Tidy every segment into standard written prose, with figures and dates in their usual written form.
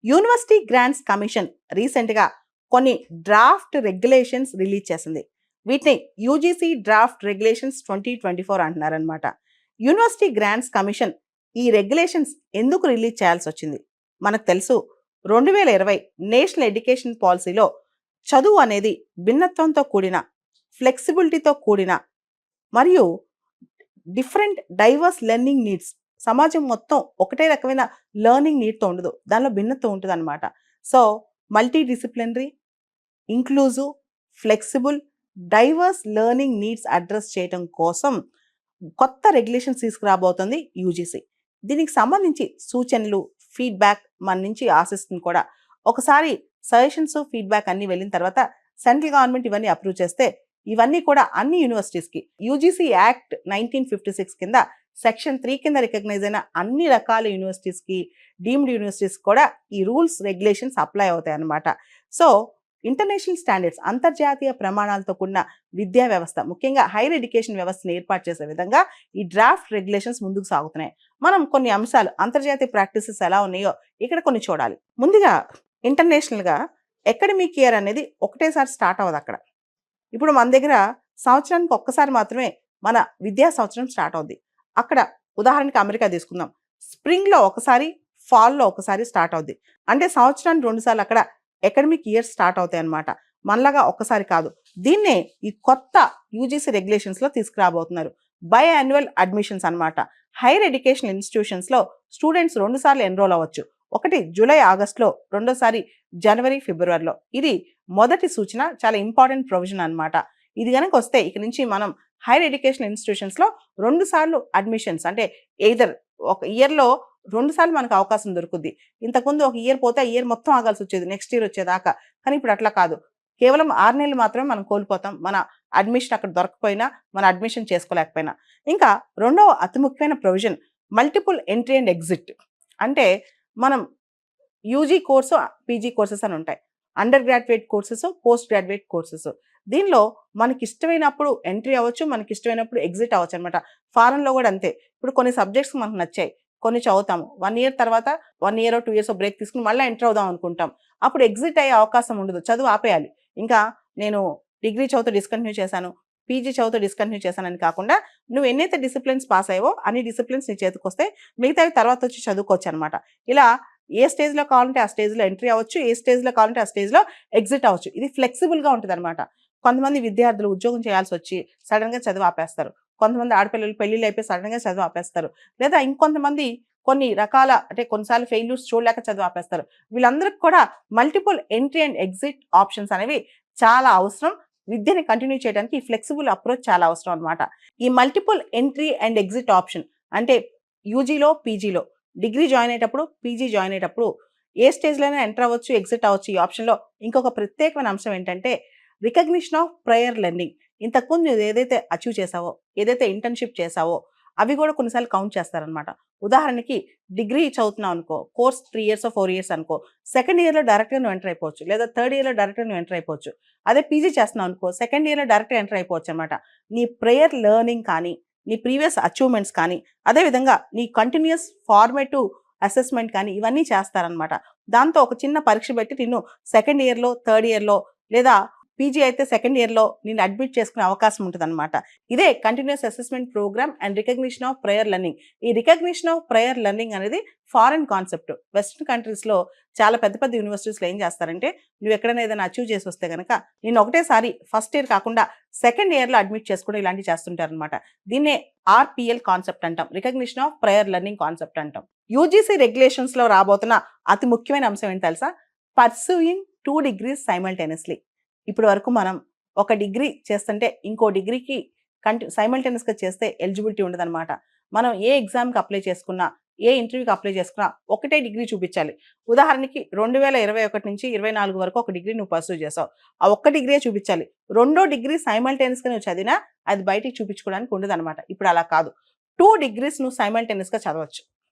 University grants commission రీసెంట్గా కొన్ని draft regulations release చేసింది. వీటిని యూజీసీ డ్రాఫ్ట్ రెగ్యులేషన్స్ 2024 అంటున్నారనమాట. యూనివర్సిటీ గ్రాంట్స్ కమిషన్ ఈ రెగ్యులేషన్స్ ఎందుకు రిలీజ్ చేయాల్సి వచ్చింది? మనకు తెలుసు 2020 నేషనల్ ఎడ్యుకేషన్ పాలసీలో చదువు అనేది భిన్నత్వంతో కూడిన, ఫ్లెక్సిబిలిటీతో కూడిన మరియు డిఫరెంట్ డైవర్స్ లెర్నింగ్ నీడ్స్, సమాజం మొత్తం ఒకటే రకమైన లెర్నింగ్ నీడ్తో ఉండదు, దానిలో భిన్నత్వం ఉంటుంది అనమాట. So multi disciplinary, inclusive, flexible, divorce learning needs address చేయడం కోసం కొత్త రెగ్యులేషన్స్ తీసుకురాబోతుంది యూజీసీ. దీనికి సంబంధించి సూచనలు, ఫీడ్బ్యాక్ మన నుంచి ఆశిస్తుంది కూడా. ఒకసారి సజెషన్స్, ఫీడ్బ్యాక్ అన్ని వెళ్ళిన తర్వాత సెంట్రల్ గవర్నమెంట్ ఇవన్నీ అప్రూవ్ చేస్తే ఇవన్నీ కూడా అన్ని యూనివర్సిటీస్కి యూజీసీ యాక్ట్ 1956 కింద సెక్షన్ 3 కింద రికగ్నైజ్ అయిన అన్ని రకాల యూనివర్సిటీస్కి, డీమ్డ్ యూనివర్సిటీస్ కూడా ఈ రూల్స్, రెగ్యులేషన్స్ అప్లై అవుతాయి అన్నమాట. సో ఇంటర్నేషనల్ స్టాండర్డ్స్, అంతర్జాతీయ ప్రమాణాలతో కూడిన విద్యా వ్యవస్థ, ముఖ్యంగా హైయర్ ఎడ్యుకేషన్ వ్యవస్థను ఏర్పాటు చేసే విధంగా ఈ డ్రాఫ్ట్ రెగ్యులేషన్స్ ముందుకు సాగుతున్నాయి. మనం కొన్ని అంశాలు, అంతర్జాతీయ ప్రాక్టీసెస్ ఎలా ఉన్నాయో ఇక్కడ కొన్ని చూడాలి. ముందుగా ఇంటర్నేషనల్గా అకాడమిక్ ఇయర్ అనేది ఒకటేసారి స్టార్ట్ అవ్వదు అక్కడ. ఇప్పుడు మన దగ్గర సంవత్సరానికి ఒక్కసారి మాత్రమే మన విద్యా సంవత్సరం స్టార్ట్ అవుద్ది. అక్కడ ఉదాహరణకి అమెరికా తీసుకుందాం, స్ప్రింగ్లో ఒకసారి, ఫాల్లో ఒకసారి స్టార్ట్ అవుద్ది. అంటే సంవత్సరానికి 2 సార్లు అక్కడ అకాడమిక్ ఇయర్స్ స్టార్ట్ అవుతాయి అన్నమాట. మనలాగా ఒక్కసారి కాదు. దీన్నే ఈ కొత్త యూజీసీ రెగ్యులేషన్స్లో తీసుకురాబోతున్నారు. బై యాన్యువల్ అడ్మిషన్స్ అన్నమాట. హైయర్ ఎడ్యుకేషన్ ఇన్స్టిట్యూషన్స్లో స్టూడెంట్స్ 2 సార్లు ఎన్రోల్ అవ్వచ్చు. ఒకటి జూలై ఆగస్టులో, రెండోసారి జనవరి ఫిబ్రవరిలో. ఇది మొదటి సూచన, చాలా ఇంపార్టెంట్ ప్రొవిజన్ అన్నమాట. ఇది కనుక వస్తే ఇక నుంచి మనం హైయర్ ఎడ్యుకేషన్ ఇన్స్టిట్యూషన్స్లో 2 సార్లు అడ్మిషన్స్, అంటే ఎయిదర్ ఒక ఇయర్లో 2 సార్లు మనకు అవకాశం దొరుకుద్ది. ఇంతకుముందు ఒక ఇయర్ పోతే ఆ ఇయర్ మొత్తం ఆగాల్సి వచ్చేది నెక్స్ట్ ఇయర్ వచ్చేదాకా. కానీ ఇప్పుడు అట్లా కాదు, కేవలం 6 నెలలు మాత్రమే మనం కోల్పోతాం, మన అడ్మిషన్ అక్కడ దొరకపోయినా, మన అడ్మిషన్ చేసుకోలేకపోయినా. ఇంకా రెండవ అతి ముఖ్యమైన provision multiple entry and exit. అంటే మనం యూజీ కోర్సు, పీజీ కోర్సెస్ అని ఉంటాయి, under graduate courses, post graduate courses. దీనిలో మనకి ఇష్టమైనప్పుడు ఎంట్రీ అవ్వచ్చు, మనకి ఇష్టమైనప్పుడు ఎగ్జిట్ అవ్వచ్చు అనమాట. ఫారెన్లో కూడా అంతే. ఇప్పుడు కొన్ని సబ్జెక్ట్స్ మనకు నచ్చాయి, కొన్ని చదువుతాము, 1 ఇయర్ తర్వాత 1 ఇయర్ 2 ఇయర్స్ బ్రేక్ తీసుకుని మళ్ళీ ఎంటర్ అవుదాం అనుకుంటాం. అప్పుడు ఎగ్జిట్ అయ్యే అవకాశం ఉండదు, చదువు ఆపేయాలి. ఇంకా నేను డిగ్రీ చదువుతూ డిస్కంటిన్యూ చేశాను, పీజీ చదువుతూ డిస్కంటిన్యూ చేశానని కాకుండా నువ్వు ఎన్నైతే డిసిప్లిన్స్ పాస్ అయ్యావో అన్ని డిసిప్లిన్స్ నీ చేతికి వస్తే మిగతావి తర్వాత వచ్చి చదువుకోవచ్చు అనమాట. ఇలా ఏ స్టేజ్లో కావాలంటే ఆ స్టేజ్లో ఎంట్రీ అవ్వచ్చు, ఏ స్టేజ్లో కావాలంటే ఆ స్టేజ్లో ఎగ్జిట్ అవ్వచ్చు. ఇది ఫ్లెక్సిబుల్గా ఉంటుంది అనమాట. కొంతమంది విద్యార్థులు ఉద్యోగం చేయాల్సి వచ్చి సడన్గా చదువు ఆపేస్తారు. కొంతమంది ఆడపిల్లలు పెళ్ళిళ్ళు అయిపోయి సడన్గా చదువు ఆపేస్తారు. లేదా ఇంకొంతమంది కొన్ని రకాల, అంటే కొన్నిసార్లు ఫెయిల్యూర్స్ చూడలేక చదువు ఆపేస్తారు. వీళ్ళందరికీ కూడా multiple entry and exit options అనేవి చాలా అవసరం. విద్యని కంటిన్యూ చేయడానికి ఈ ఫ్లెక్సిబుల్ అప్రోచ్ చాలా అవసరం అనమాట. ఈ multiple entry and exit option అంటే యూజీలో, పీజీలో, డిగ్రీ జాయిన్ అయ్యేటప్పుడు, పీజీ జాయిన్ అయ్యేటప్పుడు ఏ స్టేజ్లోనే ఎంటర్ అవ్వచ్చు, ఎగ్జిట్ అవ్వచ్చు. ఈ ఆప్షన్లో ఇంకొక ప్రత్యేకమైన అంశం ఏంటంటే రికగ్నిషన్ ఆఫ్ ప్రయర్ లెర్నింగ్. ఇంతకుముందు ఏదైతే అచీవ్ చేసావో, ఏదైతే ఇంటర్న్షిప్ చేసావో అవి కూడా కొన్నిసార్లు కౌంట్ చేస్తారనమాట. ఉదాహరణకి డిగ్రీ చదువుతున్నావు అనుకో, కోర్స్ 3 ఇయర్స్ 4 ఇయర్స్ అనుకో, సెకండ్ ఇయర్లో డైరెక్ట్గా నువ్వు ఎంటర్ అయిపోవచ్చు, లేదా థర్డ్ ఇయర్లో డైరెక్ట్గా నువ్వు ఎంటర్ అయిపోవచ్చు. అదే పీజీ చేస్తున్నావు అనుకో, సెకండ్ ఇయర్లో డైరెక్ట్గా ఎంటర్ అయిపోవచ్చు అనమాట. నీ ప్రేయర్ లెర్నింగ్ కానీ, నీ ప్రీవియస్ అచీవ్మెంట్స్ కానీ, అదేవిధంగా నీ కంటిన్యూస్ ఫార్మేటివ్ అసెస్మెంట్ కానీ ఇవన్నీ చేస్తారనమాట. దాంతో ఒక చిన్న పరీక్ష పెట్టి నిన్ను సెకండ్ ఇయర్లో, థర్డ్ ఇయర్లో, లేదా పీజీ అయితే సెకండ్ ఇయర్లో నేను అడ్మిట్ చేసుకునే అవకాశం ఉంటుంది అనమాట. ఇదే continuous assessment program and recognition of prior learning. ఈ రికగ్నిషన్ ఆఫ్ ప్రయర్ లెర్నింగ్ అనేది ఫారెన్ కాన్సెప్ట్. వెస్ట్రన్ కంట్రీస్లో చాలా పెద్ద పెద్ద యూనివర్సిటీస్లో ఏం చేస్తారంటే, నువ్వు ఎక్కడైనా ఏదైనా అచీవ్ చేసి వస్తే కనుక నేను ఒకటేసారి ఫస్ట్ ఇయర్ కాకుండా సెకండ్ ఇయర్లో అడ్మిట్ చేసుకోవడం ఇలాంటివి చేస్తుంటారనమాట. దీన్నే ఆర్పిఎల్ కాన్సెప్ట్ అంటాం, recognition of prior learning concept అంటాం. యూజీసీ రెగ్యులేషన్స్లో రాబోతున్న అతి ముఖ్యమైన అంశం ఏంటి తెలుసా? Pursuing 2 degrees simultaneously. ఇప్పటి వరకు మనం ఒక డిగ్రీ చేస్తుంటే ఇంకో డిగ్రీకి సైమల్టేనియస్గా చేస్తే ఎలిజిబిలిటీ ఉండదన్నమాట. మనం ఏ ఎగ్జామ్కి అప్లై చేసుకున్నా, ఏ ఇంటర్వ్యూకి అప్లై చేసుకున్నా ఒకటే డిగ్రీ చూపించాలి. ఉదాహరణకి 2021 నుంచి 24 వరకు ఒక డిగ్రీ నువ్వు పర్సూ చేసావు, ఆ ఒక్క డిగ్రీ చూపించాలి. రెండో డిగ్రీ సైమల్టేనియస్గా నువ్వు చదివినా అది బయటికి చూపించుకోవడానికి ఉండదన్నమాట. ఇప్పుడు అలా కాదు, 2 degrees నువ్వు సైమల్టేనియస్గా చదవచ్చు.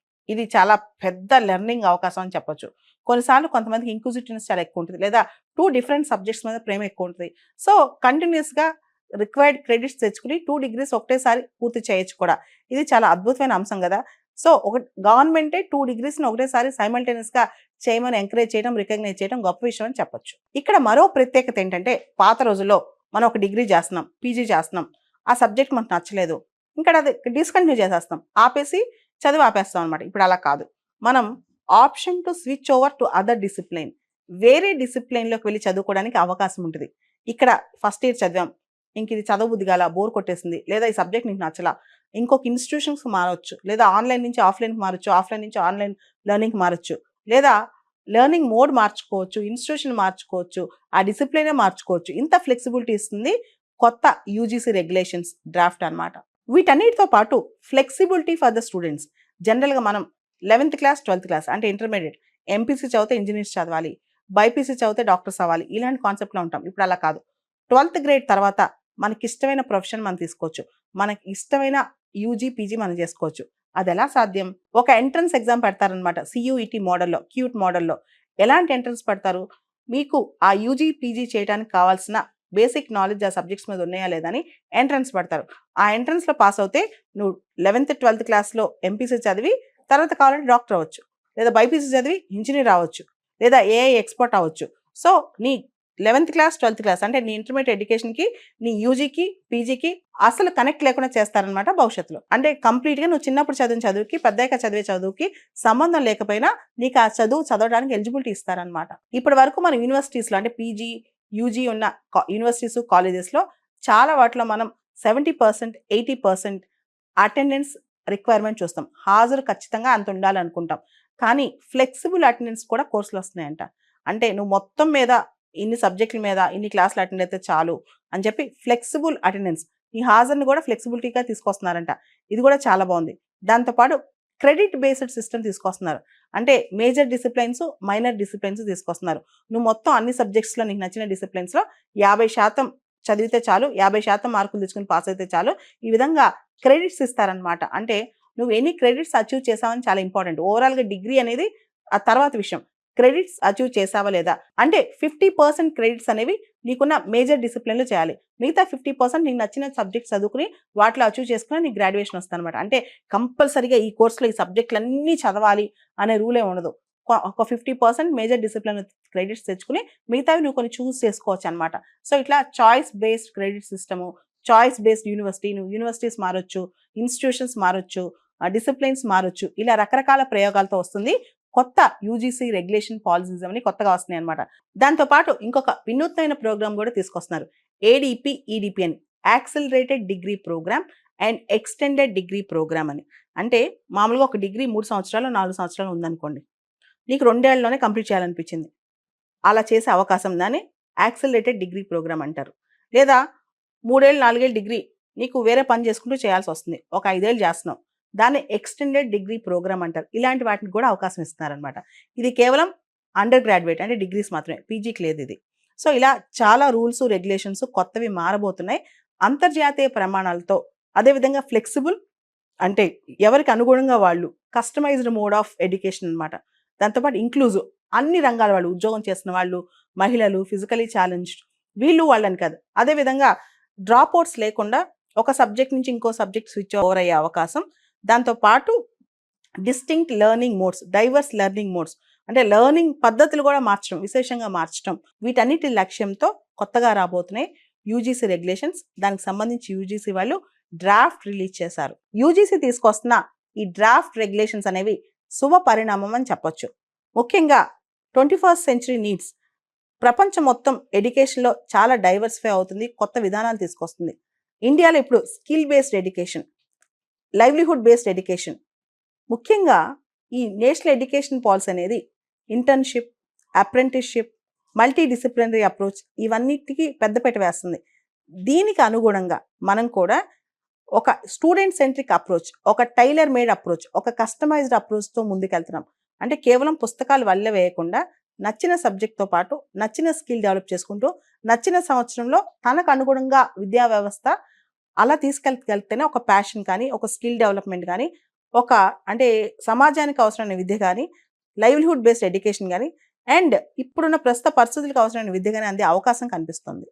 ఇది చాలా పెద్ద లెర్నింగ్ అవకాశం అని చెప్పొచ్చు. కొన్నిసార్లు కొంతమందికి ఇంక్విజిటివ్నెస్ చాలా ఎక్కువ ఉంటుంది, లేదా 2 different సబ్జెక్ట్స్ మీద ప్రేమ ఎక్కువ ఉంటుంది. సో కంటిన్యూస్గా రిక్వైర్డ్ క్రెడిట్స్ తెచ్చుకుని 2 degrees ఒకటేసారి పూర్తి చేయొచ్చు కూడా. ఇది చాలా అద్భుతమైన అంశం కదా. సో ఒక గవర్నమెంటే 2 degreesని ఒకటేసారి సైమల్టేనియస్గా చేయమని ఎంకరేజ్ చేయడం, రికగ్నైజ్ చేయడం గొప్ప విషయం అని చెప్పొచ్చు. ఇక్కడ మరో ప్రత్యేకత ఏంటంటే, పాత రోజుల్లో మనం ఒక డిగ్రీ చేస్తున్నాం, పీజీ చేస్తున్నాం, ఆ సబ్జెక్ట్ మనకు నచ్చలేదు, ఇంకా అది డిస్కంటిన్యూ చేసేస్తాం, ఆపేసి చదువు ఆపేస్తాం అనమాట. ఇప్పుడు అలా కాదు. మనం option to switch over to other discipline, వేరే డిసిప్లైన్లోకి వెళ్ళి చదువుకోవడానికి అవకాశం ఉంటుంది. ఇక్కడ ఫస్ట్ ఇయర్ చదివాం, ఇంక ఇది చదవబుద్ధి కాల, బోర్ కొట్టేసింది, లేదా ఈ సబ్జెక్ట్ నీకు నచ్చలా, ఇంకొక ఇన్స్టిట్యూషన్స్కి మారవచ్చు, లేదా ఆన్లైన్ నుంచి ఆఫ్లైన్కి మారచ్చు, ఆఫ్లైన్ నుంచి ఆన్లైన్ లెర్నింగ్కి మారచ్చు, లేదా లెర్నింగ్ మోడ్ మార్చుకోవచ్చు, ఇన్స్టిట్యూషన్ మార్చుకోవచ్చు, ఆ డిసిప్లైనే మార్చుకోవచ్చు. ఇంత ఫ్లెక్సిబిలిటీ ఇస్తుంది కొత్త యూజీసీ రెగ్యులేషన్స్ డ్రాఫ్ట్ అనమాట. వీటన్నిటితో పాటు ఫ్లెక్సిబిలిటీ ఫర్ ద స్టూడెంట్స్. జనరల్గా మనం 11th క్లాస్ 12th క్లాస్ అంటే ఇంటర్మీడియట్, ఎంపీసీ చదివితే ఇంజనీర్స్ చదవాలి, బైపీసీ చదివితే డాక్టర్స్ అవ్వాలి, ఇలాంటి కాన్సెప్ట్లో ఉంటాం. ఇప్పుడు అలా కాదు. 12th గ్రేడ్ తర్వాత మనకి ఇష్టమైన ప్రొఫెషన్ మనం తీసుకోవచ్చు, మనకి ఇష్టమైన యూజీ పీజీ మనం చేసుకోవచ్చు. అది ఎలా సాధ్యం? ఒక ఎంట్రన్స్ ఎగ్జామ్ పెడతారనమాట, సియూఈటీ మోడల్లో, క్యూట్ మోడల్లో. ఎలాంటి ఎంట్రన్స్ పెడతారు? మీకు ఆ యూజీ పీజీ చేయడానికి కావాల్సిన బేసిక్ నాలెడ్జ్ ఆ సబ్జెక్ట్స్ మీద ఉన్నాయా లేదా అని ఎంట్రన్స్ పెడతారు. ఆ ఎంట్రన్స్లో పాస్ అవుతే నువ్వు 11th 12th క్లాస్లో ఎంపీసీ చదివి తర్వాత కావాలంటే డాక్టర్ అవ్వచ్చు, లేదా బైపీసీ చదివి ఇంజనీర్ అవ్వచ్చు, లేదా ఏఐ ఎక్స్పర్ట్ అవ్వచ్చు. సో నీ 11th క్లాస్ 12th క్లాస్ అంటే నీ ఇంటర్మీడియట్ ఎడ్యుకేషన్కి, నీ యూజీకి పీజీకి అసలు కనెక్ట్ లేకుండా చేస్తారనమాట భవిష్యత్తులో. అంటే కంప్లీట్గా నువ్వు చిన్నప్పుడు చదివిన చదువుకి, పెద్దగా చదివే చదువుకి సంబంధం లేకపోయినా నీకు ఆ చదువు చదవడానికి ఎలిజిబిలిటీ ఇస్తారనమాట. ఇప్పటి వరకు మన యూనివర్సిటీస్లో అంటే పీజీ యూజీ ఉన్న యూనివర్సిటీస్ కాలేజెస్లో చాలా వాటిలో మనం 70% 80% అటెండెన్స్ రిక్వైర్మెంట్ చూస్తాం. హాజరు ఖచ్చితంగా అంత ఉండాలనుకుంటాం. కానీ ఫ్లెక్సిబుల్ అటెండెన్స్ కూడా కోర్సులు వస్తున్నాయంట. అంటే నువ్వు మొత్తం మీద ఇన్ని సబ్జెక్టుల మీద ఇన్ని క్లాసులు అటెండ్ అయితే చాలు అని చెప్పి ఫ్లెక్సిబుల్ అటెండెన్స్, ఈ హాజరుని కూడా ఫ్లెక్సిబిలిటీగా తీసుకొస్తున్నారంట. ఇది కూడా చాలా బాగుంది. దాంతోపాటు క్రెడిట్ బేస్డ్ సిస్టమ్ తీసుకొస్తున్నారు. అంటే మేజర్ డిసిప్లైన్స్, మైనర్ డిసిప్లైన్స్ తీసుకొస్తున్నారు. నువ్వు మొత్తం అన్ని సబ్జెక్ట్స్లో నీకు నచ్చిన డిసిప్లైన్స్లో 50% చదివితే చాలు, 50% మార్కులు తెచ్చుకుని పాస్ అయితే చాలు. ఈ విధంగా క్రెడిట్స్ ఇస్తారనమాట. అంటే నువ్వు ఎన్ని క్రెడిట్స్ అచీవ్ చేసావని చాలా ఇంపార్టెంట్. ఓవరాల్గా డిగ్రీ అనేది ఆ తర్వాత విషయం. క్రెడిట్స్ అచీవ్ చేసావా లేదా అంటే 50% క్రెడిట్స్ అనేవి నీకున్న మేజర్ డిసిప్లిన్లో చేయాలి. మిగతా 50% నీకు నచ్చిన సబ్జెక్ట్ చదువుకుని వాటిలో అచీవ్ చేసుకుని నీకు గ్రాడ్యుయేషన్ వస్తుంది అనమాట. అంటే కంపల్సరీగా ఈ కోర్సులో ఈ సబ్జెక్టులన్నీ చదవాలి అనే రూలే ఉండదు. ఒక 50% మేజర్ డిసిప్లిన్ క్రెడిట్స్ తెచ్చుకుని మిగతావి నువ్వు కొన్ని చూస్ చేసుకోవచ్చు అనమాట. సో ఇట్లా choice based credit system, choice based university, నువ్వు యూనివర్సిటీస్ మారొచ్చు, ఇన్స్టిట్యూషన్స్ మారొచ్చు, డిసిప్లిన్స్ మారొచ్చు, ఇలా రకరకాల ప్రయోగాలతో వస్తుంది కొత్త యూజీసీ రెగ్యులేషన్ పాలసీస్ అని కొత్తగా వస్తున్నాయి అనమాట. దాంతోపాటు ఇంకొక వినూత్నమైన ప్రోగ్రామ్ కూడా తీసుకొస్తున్నారు, ఏడిపి ఈడిపి అని, accelerated degree program and extended degree program అని. అంటే మామూలుగా ఒక డిగ్రీ 3 సంవత్సరాలు 4 సంవత్సరాలు ఉందనుకోండి, నీకు 2 ఏళ్లలోనే కంప్లీట్ చేయాలనిపించింది, అలా చేసే అవకాశం దాన్ని యాక్సిలరేటెడ్ డిగ్రీ ప్రోగ్రామ్ అంటారు. లేదా 3 ఏళ్ళు 4 ఏళ్ళు డిగ్రీ నీకు వేరే పని చేసుకుంటూ చేయాల్సి వస్తుంది, ఒక 5 ఏళ్ళు చేస్తున్నావు, దాన్ని ఎక్స్టెండెడ్ డిగ్రీ ప్రోగ్రామ్ అంటారు. ఇలాంటి వాటిని కూడా అవకాశం ఇస్తున్నారనమాట. ఇది కేవలం అండర్ గ్రాడ్యుయేట్ అంటే డిగ్రీస్ మాత్రమే, పీజీకి లేదు ఇది. సో ఇలా చాలా రూల్స్ రెగ్యులేషన్స్ కొత్తవి మారబోతున్నాయి అంతర్జాతీయ ప్రమాణాలతో. అదేవిధంగా ఫ్లెక్సిబుల్ అంటే ఎవరికి అనుగుణంగా వాళ్ళు, కస్టమైజ్డ్ మోడ్ ఆఫ్ ఎడ్యుకేషన్ అనమాట. దాంతోపాటు ఇంక్లూజివ్, అన్ని రంగాల వాళ్ళు, ఉద్యోగం చేస్తున్న వాళ్ళు, మహిళలు, ఫిజికలీ ఛాలెంజ్డ్, వీళ్ళు వాళ్ళని కాదు. అదేవిధంగా డ్రాప్ అవుట్స్ లేకుండా ఒక సబ్జెక్ట్ నుంచి ఇంకో సబ్జెక్ట్ స్విచ్ ఓవర్ అయ్యే అవకాశం. దాంతోపాటు distinct learning modes, divorce learning modes అంటే లెర్నింగ్ పద్ధతులు కూడా మార్చడం, విశేషంగా మార్చడం, వీటన్నిటి లక్ష్యంతో కొత్తగా రాబోతున్నాయి యూజీసీ రెగ్యులేషన్స్. దానికి సంబంధించి యూజీసీ వాళ్ళు డ్రాఫ్ట్ రిలీజ్ చేశారు. యూజీసీ తీసుకొస్తున్న ఈ డ్రాఫ్ట్ రెగ్యులేషన్స్ అనేవి శుభ పరిణామం అని చెప్పొచ్చు. ముఖ్యంగా 21st సెంచరీ నీడ్స్, ప్రపంచం మొత్తం ఎడ్యుకేషన్లో చాలా డైవర్సిఫై అవుతుంది, కొత్త విధానాలు తీసుకొస్తుంది. ఇండియాలో ఇప్పుడు skill based education, livelihood based education, ముఖ్యంగా ఈ నేషనల్ ఎడ్యుకేషన్ పాలసీ అనేది internship, apprenticeship, multi disciplinary approach, ఇవన్నిటికీ పెద్దపీట వేస్తుంది. దీనికి అనుగుణంగా మనం కూడా ఒక స్టూడెంట్ సెంట్రిక్ అప్రోచ్, ఒక టైలర్ మేడ్ అప్రోచ్, ఒక కస్టమైజ్డ్ అప్రోచ్తో ముందుకెళ్తున్నాం. అంటే కేవలం పుస్తకాలు వల్ల వేయకుండా నచ్చిన సబ్జెక్ట్తో పాటు నచ్చిన స్కిల్ డెవలప్ చేసుకుంటూ నచ్చిన సంవత్సరంలో తనకు అనుగుణంగా విద్యా వ్యవస్థ అలా తీసుకెళ్తేనే ఒక ప్యాషన్ కానీ, ఒక స్కిల్ డెవలప్మెంట్ కానీ, ఒక అంటే సమాజానికి అవసరమైన విద్య కానీ, లైవ్లీహుడ్ బేస్డ్ ఎడ్యుకేషన్ కానీ, అండ్ ఇప్పుడున్న ప్రస్తుత పరిస్థితులకు అవసరమైన విద్య కానీ అందే అవకాశం కనిపిస్తుంది.